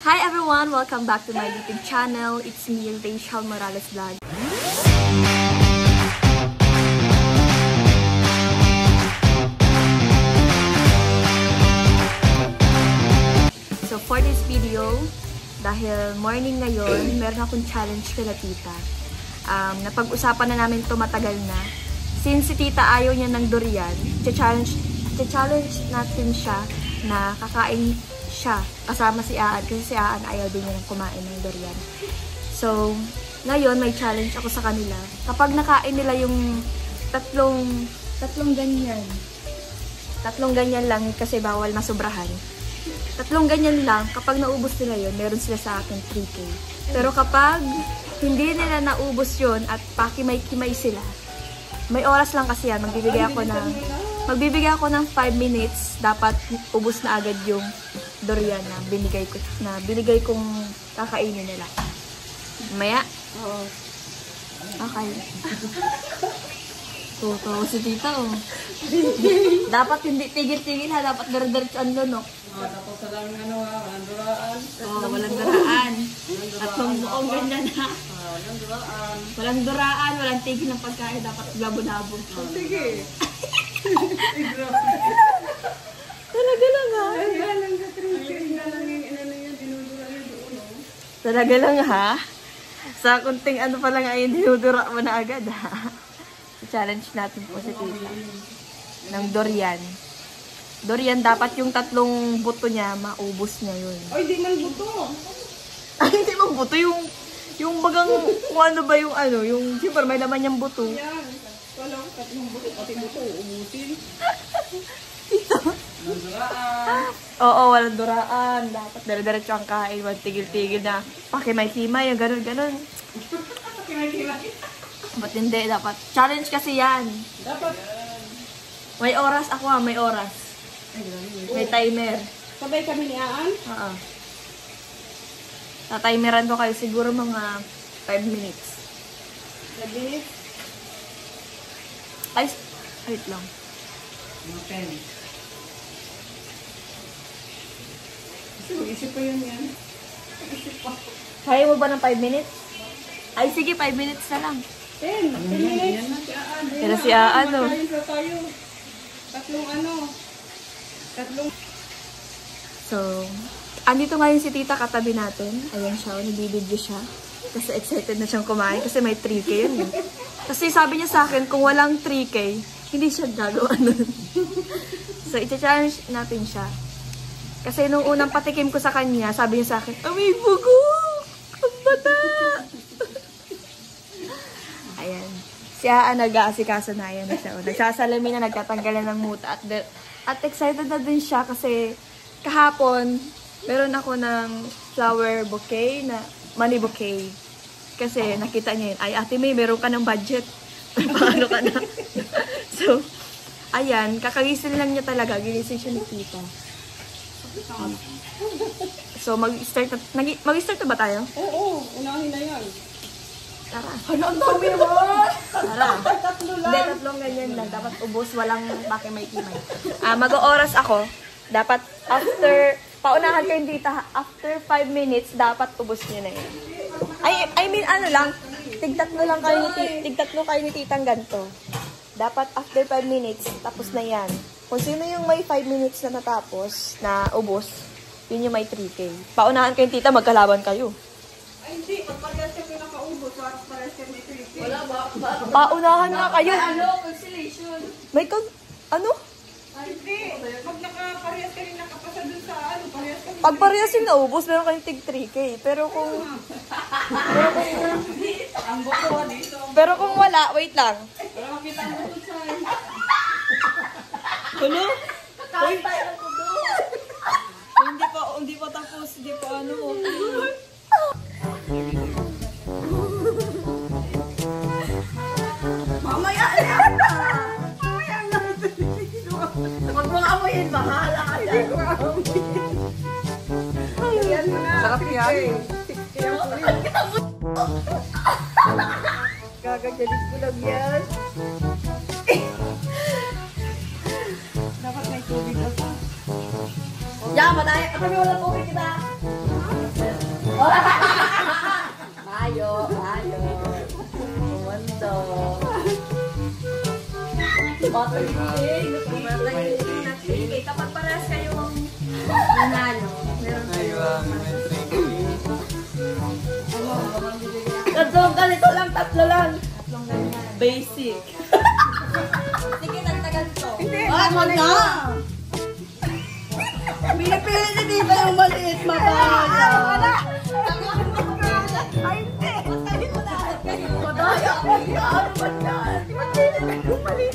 Hi everyone! Welcome back to my YouTube channel. It's me, Rachel Morales Vlog. So for this video, dahil morning ngayon, meron akong challenge kay tita. Napag-usapan na namin ito matagal na. Since si tita ayaw niya ng durian, challenge natin siya na kakain siya kasama si Aan kasi si Aan ayaw din niya kumain ng durian. So, ngayon may challenge ako sa kanila. Kapag nakain nila yung tatlong ganyan lang kasi bawal masubrahan. Tatlong ganyan lang, kapag naubos nila yun, meron sila sa akin 3K. Pero kapag hindi nila naubos yun at pakimay-kimay sila, may oras lang kasi yan, magbibigay ako ng 5 minutes, dapat ubos na agad yung durian na binigay kong kakainin nila. Maya? Oo. Okay. Tuto si tita, oh. Dapat hindi tigil-tigil ha, dapat diretso-diretsoan doon, no? Tapos sa lang walang duraan. Walang duraan. At buong ganyan ha. Walang duraan. Walang duraan, walang tigil ng pagkain, dapat labo-labo. Sige. Talaga lang ha. Talaga lang ha. Sa kunting ano pa lang ay dinudura mo na agad ha. I-challenge natin po si tita. Ng durian. Durian, dapat yung tatlong buto niya, maubos niya yun. Ay, di man buto. Ay, hindi man buto. Yung bagang, kung ano ba yung ano, yung, siyempre may laman yung buto. Yan. Walang tatlong buto, pati buto, ubusin. Ito. Walang duraan. Oo, walang duraan. Dapat dire-diretso ang kain. Walang tigil-tigil na pakimay-kimay, yung ganun-ganun. Pakimay-kimay. Ba't hindi? Dapat. Challenge kasi yan. Dapat. May oras ako ha, may oras. May timer. Sabay kami ni Aan? Oo. Tatimeran ko kayo siguro mga 5 minutes. 5 minutes? Ay, wait lang. Mga 10. Kasi mag-isip pa yun yan. Mag-isip pa. Kaya mo ba ng 5 minutes? Ay, sige, 5 minutes na lang. 10 minutes. Yan na si Aan. Yan na si Aan, no? Magkain sa tayo. Tatlong. So, andito ngayon si tita katabi natin. Ayan siya, nagbibideo siya. Kasi excited na siyang kumain kasi may 3K yun. Kasi sabi niya sa akin, kung walang 3K, hindi siya gagawa nun. So, i-challenge natin siya. Kasi nung unang patikim ko sa kanya, sabi niya sa akin, may bugo! Ang bata! Ayan. Siya nag-aasikaso na yan na siya. Nagsasalamin na nagtatanggalan ng muta. At excited na din siya kasi kahapon, meron ako ng flower bouquet na money bouquet. Kasi nakita niya yun, ay Ate May, meron ka ng budget. Paano ka na? So, ayan, kakagising lang niya talaga. Ginising siya ni tita. So, mag-start na ba tayo? Oo, unahin na yan. Tara. Ano ang dami mo? Tara. Tatlo lang. Hindi, tatlong ganyan lang. Dapat ubos, walang pakimay-kimay. Mag-ooras ako. Dapat after, paunahan kayo dito, after 5 minutes, dapat ubos nyo na yun. I mean, ano lang, tigtatlo kayo ni titang ganito. Dapat after 5 minutes, tapos na yan. Kung sino yung may 5 minutes na natapos, na ubos, yun yung may 3K. Paunahan kayo tita, magkalaban kayo. Ay, hindi. Pagparehas kami nakaubos, parehas kami 3K. Wala ba? Paunahan nga kayo. Ano? Cancellation. May ano? Ay, hindi. Pag nakaparehas kami nakapasa dun sa parehas kami. Pag parehas yung naubos, meron kayong tig 3K. Pero kung wala, wait lang. Wala makita ang buto sa Ano? kakain tayo ng buto. Hindi pa tapos, hindi pa ano. Mamaya na! Mamaya na! Huwag mo amoyin, bahala ka dyan. Sarap yan. Gagagalit ko lang yan. Dapat may tubig ako. Ya, madaya. Kami wala tubig kita. Bata gising. Bata gising na 3K. Kapag parehas kayong nanalo, meron kayo. May 3K. Tatlong ganito lang, tatlo lang. Tatlong ganyan. Basic. Sige, nagtagal to. Hindi, ano na? Pinipili ni Diva yung maliit, mabaya. Wala! Ay, hindi! Madaya! Ano ba yan? Pinipili na yung maliit.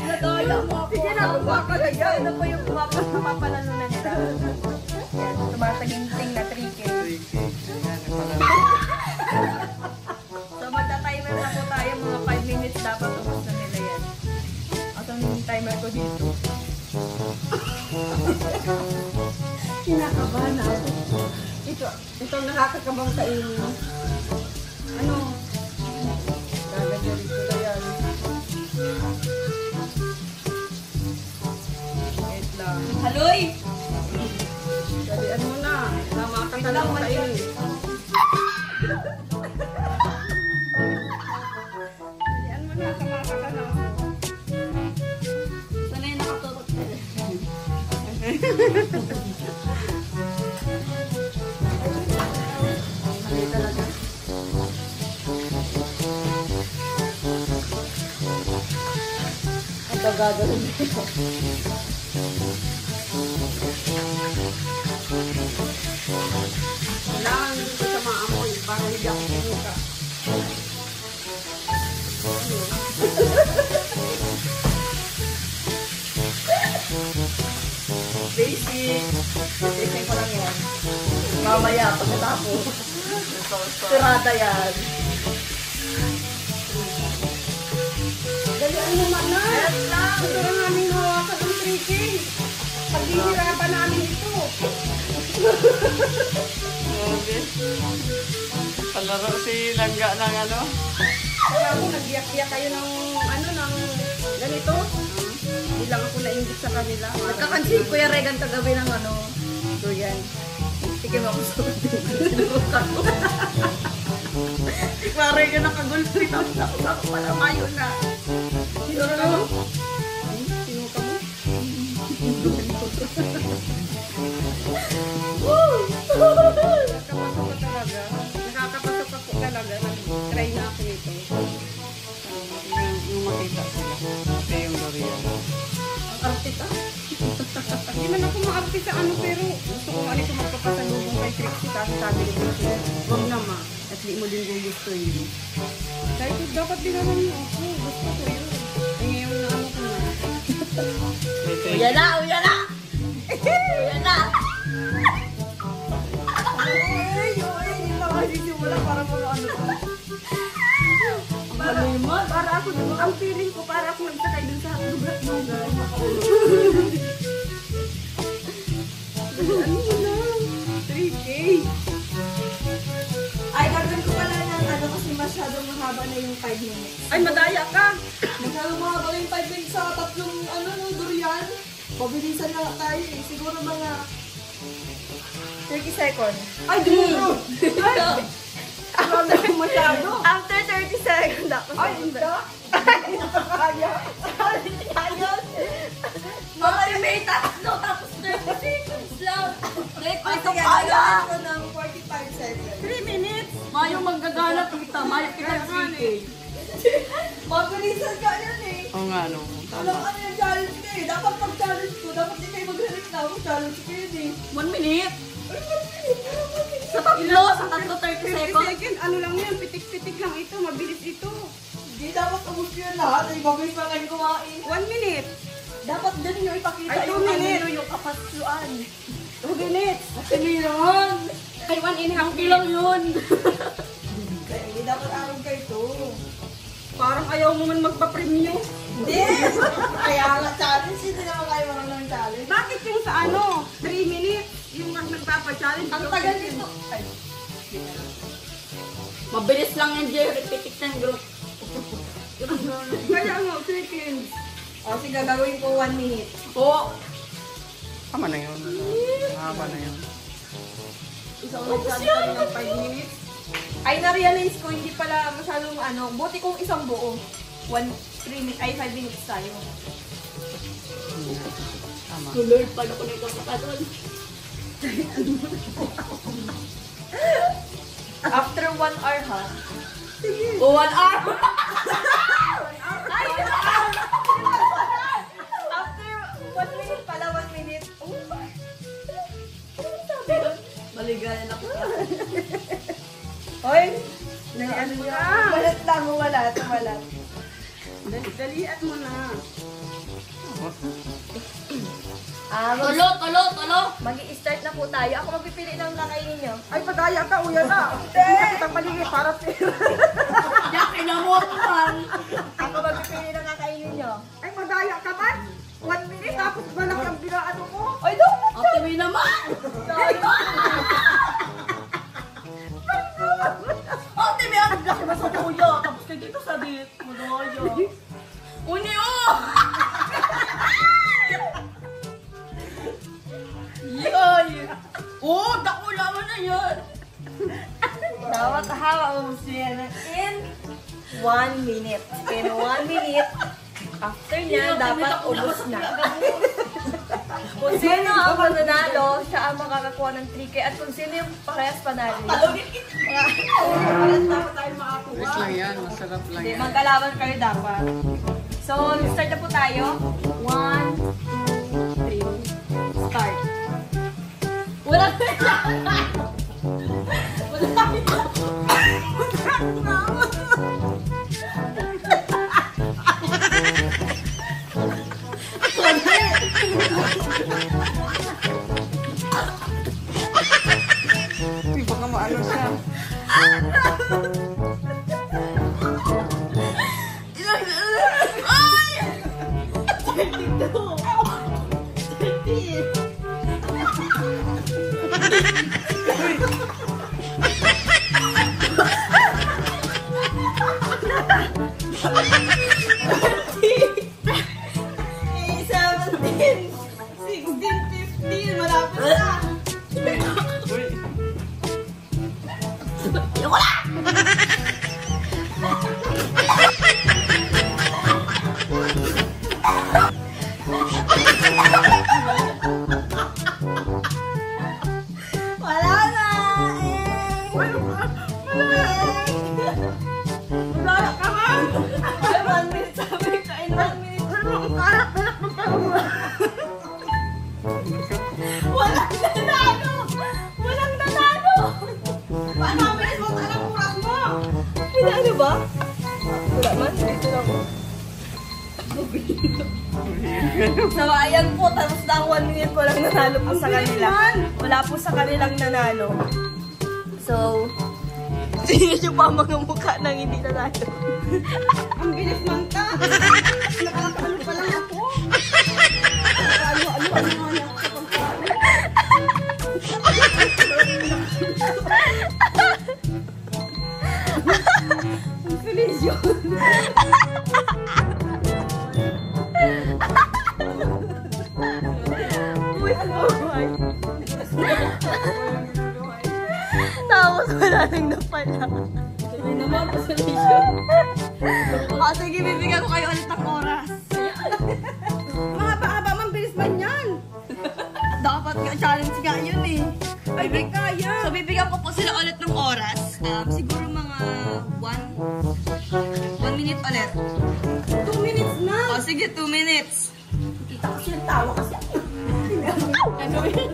Nadaya mo ako. Sige na, kuha ka na yan. Ano po yung pumapalanunan sa tumataginting na 3K. 3K. Yan, nagpalala. So magta-timer na po tayo, mga 5 minutes dapat ubos na nila yan. At ang timer ko dito. Kinakabahan ako. Ito nakakakabang kainin. Ano? Gagawin ko na yan. Wait lang. Haloy! Dalian mo na. Namakan ka lang kainin. Dalian mo na. Namakan ka lang. Sanay nakatutok ka. Mali talaga. Ito gagawin dito. Kailangan dito sa maamoy para hindi ako pinuka. Basic. Basic ko lang yan. Mamaya, pagkatapos. Sirada yan. Dalian mo na. Ito lang namin hawakan ng 3K. Paghihirapan namin ito. Grabe. Palaro si Langga ng ano? Kaya mo, nag-iyak-iyak kayo ng ano, ng ganito. Hindi lang ako nainggit sa kanila. Nagkakansin Kuya Regan kagabi ng ano, doyan. Sige mo ako sa sinukat ko. Si Kuya Regan nakagulpi. Tapos ako pala mayo na. Sinuka mo? Sinuka mo? Nakakapasok ko talaga. Nakakapasok ako talaga. Nag-try na ako nito. Yung makita sila. Ito yung Dorian. Ang artist ah. Hindi man ako ma-artist sa ano pero gusto ko ano ito magpapasalubong kay Trixie kasi sabi ni Trixie, wag naman. At di mo din gugustuhin. Sabi ko, dapat din naman yung ako. Gusto ko yun. Eh ngayon na ano ko na. Uya na! Uya na! Uya na! Wala para mga ano ko. Para ako, ang feeling ko, para ako nagsakay dun sa lugat-lugat. Ano mo lang? 3K. Ay, gagawin ko pala ng ano kasi masyadong mahaba na yung 5 minutes. Ay, madaya ka. Masyadong mahaba na yung 5 minutes sa tatlong ano ng durian. Pabilisan na tayo eh. Siguro mga 30 seconds. Ay, duro. Ay, ano na yung masyado? After 30 seconds, dapat Ay, hindi. Ay, nakakaya. Ayos! Mga may tatlo, tapos 30 seconds lang. Ay, sige, gagawin ko ng 45 seconds. 3 minutes. Mayo maggagala kita. Mayo kita 3K. Mabilisan ka yan eh. Oo nga, no. Walang ano yung challenge ka eh. Dapat pag-challenge ko, dapat di kayo magre-reklamo. Challenge ko yun eh. 1 minute. Sa tatlo 30 30 seconds. seconds. Ano lang yan? Pitik-pitik lang ito. Mabilis ito. Hindi dapat ubus yun lahat. Ay, mabilis pa kayo kumain. 1 minute. Dapat din nyo ipakita Ay, 2 yung minutes. ano yung kapasuan. 2 minutes. Kasi yun. Ay, 1.5 lang yun. Kaya hindi dapat araw kayo to. Parang ayaw mo man magpa-premyo. Hindi! Kaya nga challenge, hindi naman kayo walang challenge. Bakit yung sa ano? 3 minutes? Yung nagpapa-challenge. Ang tagal nito. Ay, Mabilis lang yan, Jerry. Pitik ng group. Kaya nga, seconds. o sige, gagawin ko 1 minute. Oo. Tama na yun. Mahaba na yun. Isang Tapos nag-challenge yan. ng 5 minutes. Ay, na-realize ko, hindi pala masyadong ano, buti kong isang buo. 5 minutes tayo. Tama. Lord, paano ko na ikapatadon? After 1 hour, ha? Sige. Oh, 1 hour! Ay, 1 hour! After 1 minute pala, 1 minute. Oh, ano sabi doon? Maligayan ako. Hoy! Ano niya? Walat lang, walat. Dalian mo na. Tulo! Mag-i-start na po tayo. Ako magpipili ng nakainin nyo. Ay, padaya ka, uya na. Hindi! Kitang paligid para sa'yo. Yakin na mo man! Ako magpipili ng nakainin nyo. Ay, madaya ka man. 1 minute, tapos malaki ang binaano mo. Ay, doon! Ate, naman! Ate, may ang gasa ba sa kuya? Tapos kayo dito sa dit. Mudoyo. Uni, oh! Yoy! Oh, dakula mo na yun! Dapat hawa mo siya in 1 minute. In 1 minute, after niya, dapat ubos na. Kung sino ang mananalo, siya ang makakakuha ng 3K. At kung sino yung parehas panalo. Parehas dapat tayo makakuha. Wait lang yan, masarap lang Hindi, yan. magkalaban kayo dapat. So, start na po tayo. 1, 2, 3. Start. Wala na yan! Wala na Uy, baka maano siya. Ano ba? Wala man, dito lang. So, ayan po, tapos na ang 1 minute, walang nanalo po sa kanila. Wala po sa kanilang nanalo. So, tingin nyo pa ang mga mukha nang hindi nanalo. Ang bilis man ta. Nakakalo pa lang ako. Ano ang bilis yun. Tapos wala nang napala. Sabi naman, pasalisyon. O, sige, bibigyan ko kayo ulit ng oras. Mahaba-haba man, bilis man yan. Dapat nga, challenge nga yun eh. Ay, di kaya. So, bibigyan ko po sila ulit ng oras. Siguro mga 1 minute ulit. 2 minutes na. O, sige, 2 minutes. Kita ko siyang tawa kasi. Ano yun?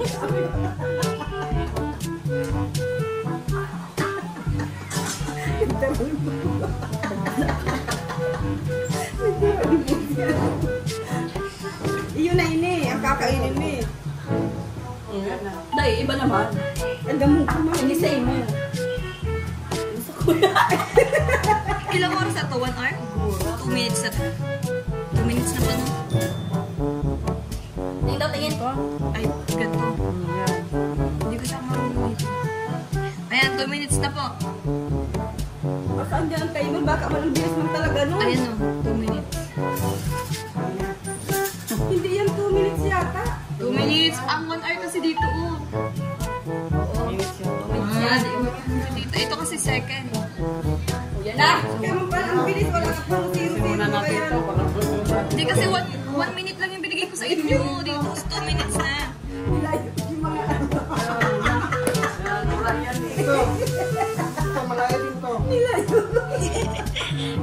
Iyon na ini, ang kakainin ni. Dahil, iba naman. Ang damo ko man. Hindi sa imo. Sa kuya. Ilang oras na to? 1 hour? 2 minutes na to. 2 minutes na to, no? Tingin daw, tingin. Ay, ganito. Hindi ko siya marunong dito. Ayan, 2 minutes na po. Saan dyan ang timer? Baka man ang bilis man talaga nun. Ayan o, 2 minutes. Hindi yan 2 minutes yata. 2 minutes. Ang 1 hour kasi dito, oh. Dito. Ito kasi second. Yan na. Kaya mo pala ang bilis. Wala ka pang 0-0. Kasi 1 minute lang yung binigay ko sa inyo. Dito, 2 minutes na.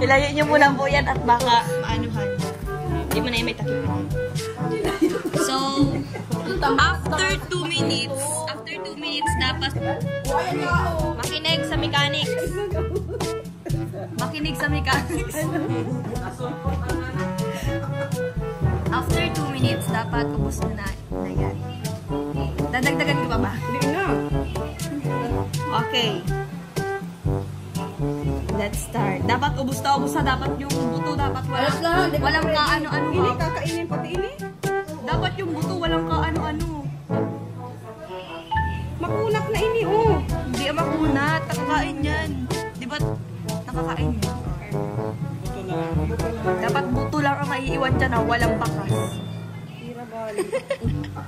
Ilayo niyo muna po yan at baka maanuhan. Hindi mo na yung may takip. So, after 2 minutes dapat makinig sa mechanics. Makinig sa mechanics. After 2 minutes, dapat ubos na yan. Dadagdagan ko pa ba? Hindi na. Okay. Let's start. Dapat ubos na. Dapat yung buto, dapat walang kaano-ano. Ini kakainin pati ini. Dapat yung buto, walang kaano-ano. Makunat na ini, oh. Hindi makunat. Nakakain yan. Di ba nakakain yan? Dapat buto lang ang maiiwan dyan na walang bakas. Tira bali.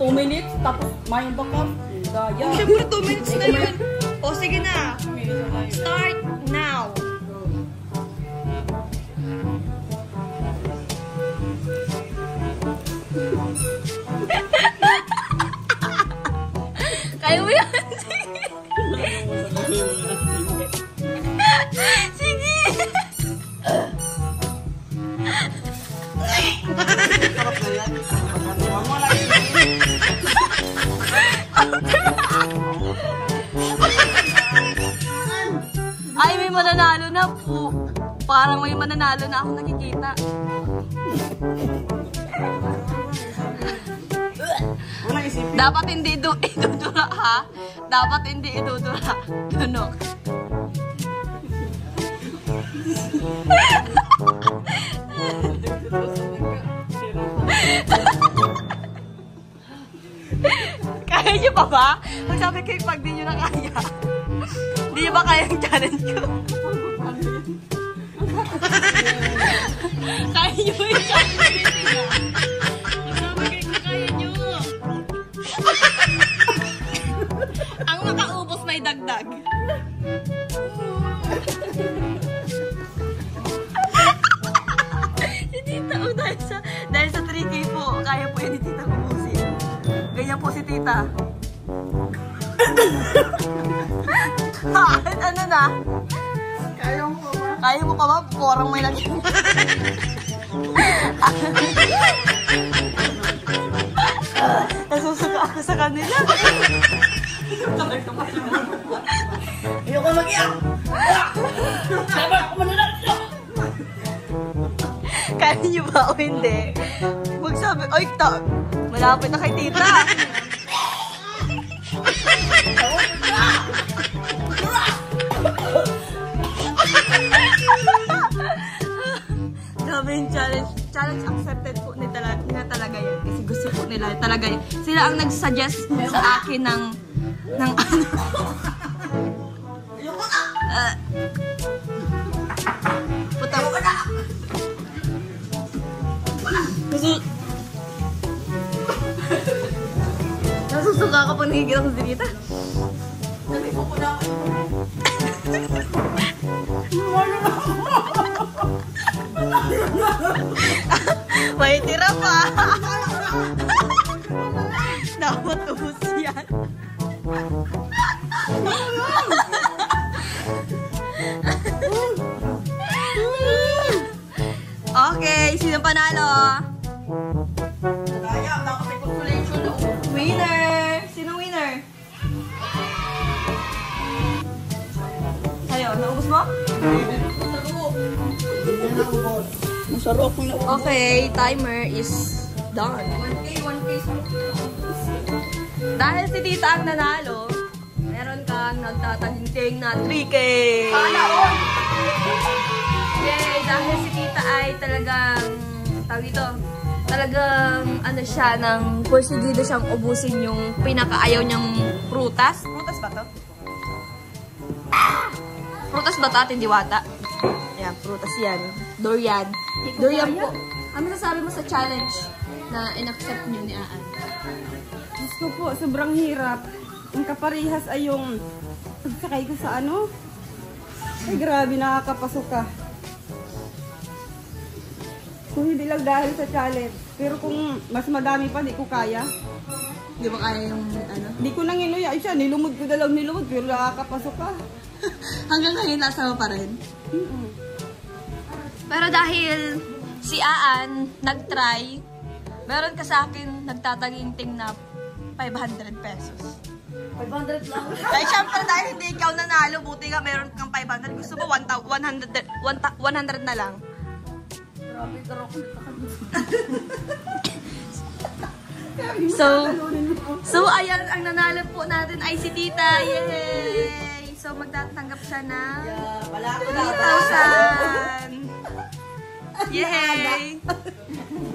2 minutes, tapos may bakam. Gaya. Siyempre 2 minutes na yun. O sige na. Start now. Kaya mo yan. Sige. Ay, may mananalo na po. Parang may mananalo na ako nakikita. Dapat hindi idudura ha. Dapat hindi idudura. Dunok. Kaya nyo pa ba? Magsabi kayo pag di nyo na kaya. Di nyo ba kaya yung challenge ko? Kaya nyo ba yung challenge ko? Magsabi kayo na kaya nyo. Ang makaubos may dagdag. Si Tita, dahil sa 3K po, kaya po yun ni Tita kubusin. Ganyan po si Tita. Ano na? Kaya mo ba? Kaya mo pa ba? Porang may lagyan. Nasusuka ako sa kanila. Ayoko mag-iyak! Sabi ako manunod nyo! Kaya niyo ba o hindi? Magsabi, oy, malapit na kay Tita. Grabe yung challenge. Challenge accepted po nila talaga yan. Kasi gusto po nila talaga yan. Sila ang nag-suggest sa akin ng ano. Puta mo ka na! Kasi nasusuka ka pag nagigil ako sa Tita. Nalipo ko na ako. May tira pa. Dapat ubus yan. Okay, sino panalo? Kaya, dapat may consolation na ako. Winner! Sino winner? Sa'yo, naubos mo? Masarap mo na. Okay, timer is done. 1K. Dahil si Tita ang nanalo, meron kang nagtatahinting na 3K! Yay! Dahil si Tita ay talagang, talagang ano siya, nang porsigido siyang ubusin yung pinakaayaw niyang prutas. Prutas ba to? Prutas ba to ating diwata? Ayan, prutas yan. Durian. Durian po. Ano masasabi mo sa challenge na in-accept niyo ni Aan? Gusto po, sobrang hirap. Ang kaparihas ay yung pagsakay ko sa ano. Ay grabe, nakakapasok ka. Kung hindi lang dahil sa challenge. Pero kung mas madami pa, di ko kaya. Di ba kaya yung ano? Di ko nang inuya. Ay siya, nilumod ko na lang nilumod. Pero nakakapasok ka. Hanggang ngayon nasa mo pa rin? Pero dahil si Aan nag-try, meron ka sa akin nagtataginting na 500 pesos. 500 lang. Ay, syempre dahil hindi ikaw nanalo, buti nga meron kang 500. Gusto mo 100 na lang. Grabe, taro ko So ayan, ang nanalo po natin ay si Tita. Yay! So magtatanggap siya ng Wala ko na. 3,000. Yay!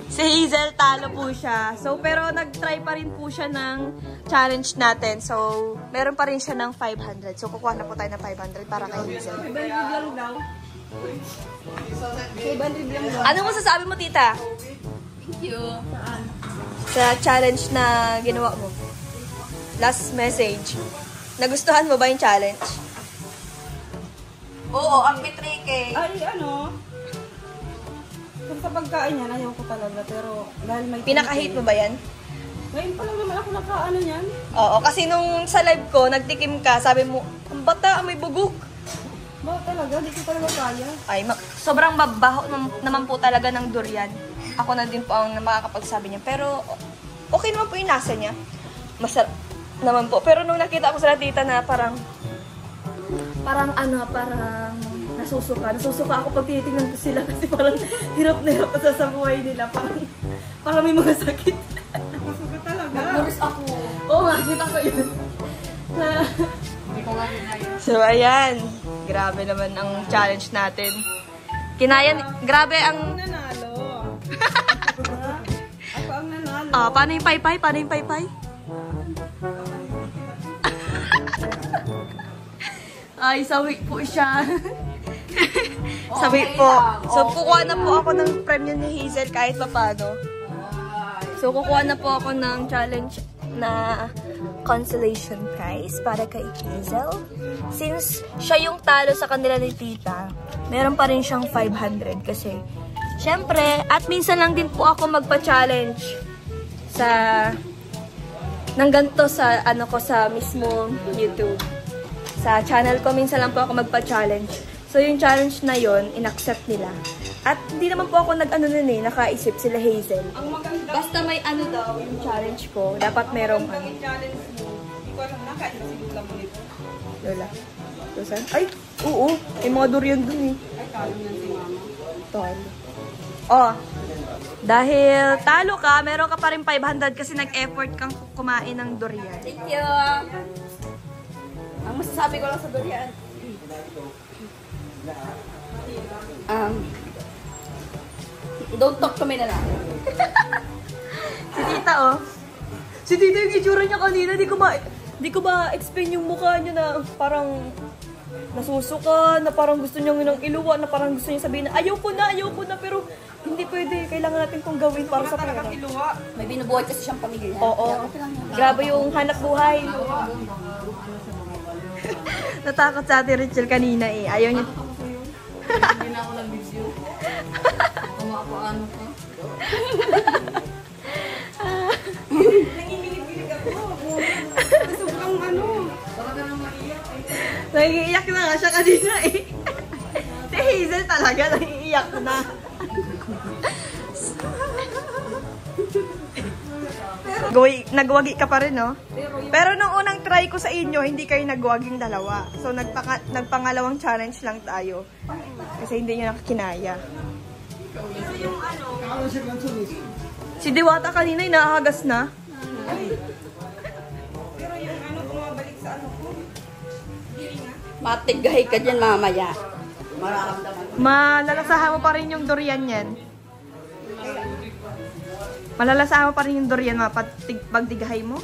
Si Hazel, talo po siya. So, pero nag-try pa rin po siya ng challenge natin. So, meron pa rin siya ng 500. So, kukuha na po tayo ng 500 para kay Hazel. 500 lang daw. 500 lang daw. Ano mo sasabi mo, Tita? Thank you. Sa challenge na ginawa mo? Last message. Nagustuhan mo ba yung challenge? Oo, ang 3K. Ay, ano? Kung sa pagkain yan, ayaw ko talaga. Pero dahil may... Pinaka-hate mo ba yan? Ngayon pa lang naman ako nakaano yan. Oo, kasi nung sa live ko, nagtikim ka, sabi mo, ang bata, may bugok. Bakit talaga? Di ko talaga kaya. Ay, sobrang mabaho naman po talaga ng durian. Ako na din po ang makakapagsabi niya. Pero, okay naman po yung lasa niya. Masarap naman po. Pero nung nakita ko sa tita na parang nasusuka. Nasusuka ako pag tinitingnan ko sila kasi parang hirap na hirap sa buhay nila. Parang may mga sakit. Masugat talaga. Nagmuris ako. Oo nga, kita ko yun. So, ayan. Grabe naman ang challenge natin. Grabe ang... Nanalo. Ako ang nanalo. Paano yung paypay? Paano yung paypay? Ay, sawi po siya. Sawi po. So, kukuha na po ako ng premium ni Hazel kahit pa paano. So, kukuha na po ako ng challenge na consolation prize para kay Hazel. Since siya yung talo sa kanila ni Tita, meron pa rin siyang 500 kasi syempre, at minsan lang din po ako magpa-challenge ng ganito sa sa mismo YouTube. Sa channel ko, minsan lang po ako magpa-challenge. So, yung challenge na yon inaccept nila. At hindi naman po ako nakaisip sila Hazel. Ang maganda Basta may daw yung challenge ko, dapat merong yung challenge mo. Hindi ko alam na kahit si Lola mo nito. Lola. Susan? Ay, oo. May mga durian dun eh. Ay, talo na si Mama. Talo. Oh, dahil talo ka, meron ka pa rin 500 kasi nag-effort kang kumain ng durian. Thank you. Ang masasabi ko lang sa durian. Don't talk to me na lang. Si Tita, oh. Si Tita yung itsura niya kanina, di ko ba explain yung mukha niya na parang nasusuka, na parang gusto niyang iluwa, na parang gusto niya sabihin na ayaw ko na, pero hindi pwede. Kailangan natin itong gawin para sa pera. May binubuhay kasi siyang pamilya. Oo. Grabe yung hanap buhay. Natakot sa atin Rachel kanina eh. Ayaw niya. Hindi na ako nag-video. Kumapaano ka. Nanginginig-ginig ako. Sobrang ano. Baka ka nang maiyak. Nangiiyak na nga siya kanina eh. Si Hazel talaga nangiiyak na. Nagwagi ka pa rin, no? Pero nung unang try ko sa inyo, hindi kayo nagwaging dalawa. So, nagpangalawang challenge lang tayo. Kasi hindi nyo nakakinaya. Si Diwata kanina, inahagas na. Pero yung ano, bumabalik sa ano ko. Matigay ka dyan mamaya. Mararamdaman. Malalasahan mo pa rin yung durian yan. Malalasahan mo pa rin yung durian pagdigahay mo.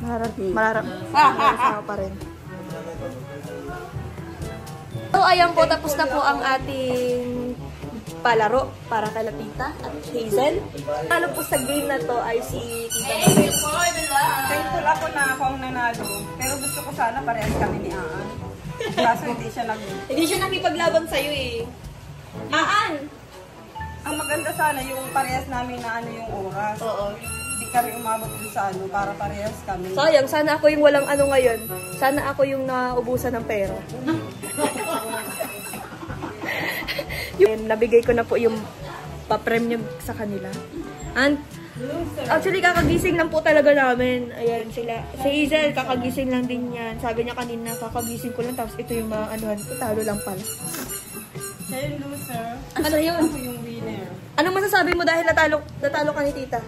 Malalasahan mo pa rin. So, ayan po, tapos na po ang ating palaro para kay Tita at Hazel. Ano po sa game na to ay si Tita Mabel. Thankful ako na ako ang nanalo. Pero gusto ko sana parehas kami ni Aan. Kaso hindi siya Hindi siya nakipaglaban sa'yo eh. Aan! Ang maganda sana yung parehas namin na ano yung oras. Oo. Hindi kami umabot dun sa ano para parehas kami. Sayang, sana ako yung walang ano ngayon. Sana ako yung naubusan ng pera. Yung nabigay ko na po yung pa-premium sa kanila. And actually, kakagising lang po talaga namin. Ayan sila. Si Hazel, kakagising lang din yan. Sabi niya kanina, kakagising ko lang. Tapos ito yung mga anuhan ko. Talo lang pala. Siya yung loser. Ano yun? Ako yung winner. Anong masasabi mo dahil natalo ka ni tita?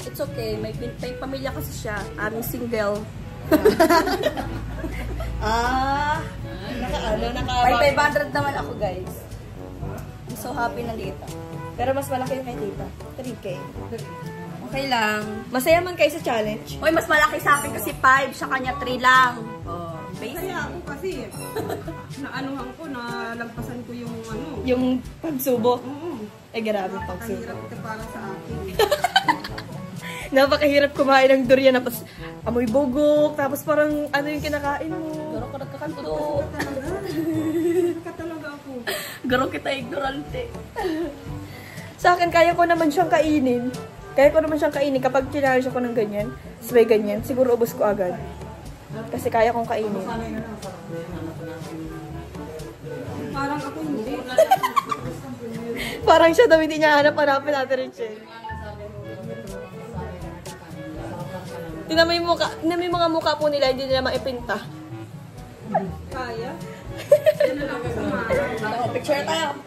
It's okay. May pamilya kasi siya. Aming single. May 500 naman ako, guys. I'm so happy na dito. Pero mas malaki yung kay tita. 3K. Okay lang. Masaya man kayo sa challenge. Uy, mas malaki sa akin kasi 5. Sa kanya 3 lang. Oh, Kaya ako kasi, naanuhan ko, nalagpasan ko yung ano. Yung pagsubok. Oo. Eh, grabe pagsubok. Kahirap ito para sa akin. Napakahirap kumain ng durian. Tapos amoy bugok. Tapos parang ano yung kinakain mo. Garo ka nagkakanto. Ka talaga ako. Garo kita ignorante. Sa akin, kaya ko naman siyang kainin. Kaya ko naman siyang kainin kapag challenge ako ng ganyan. Sabay ganyan. Siguro ubos ko agad. Kasi kaya kong kainin. Parang ako hindi. Parang siya daw hindi niya hanap-hanapin natin rin siya. Tingnan mo yung mukha, tingnan mo yung mga mukha po nila, hindi nila maipinta. Kaya? Picture tayo.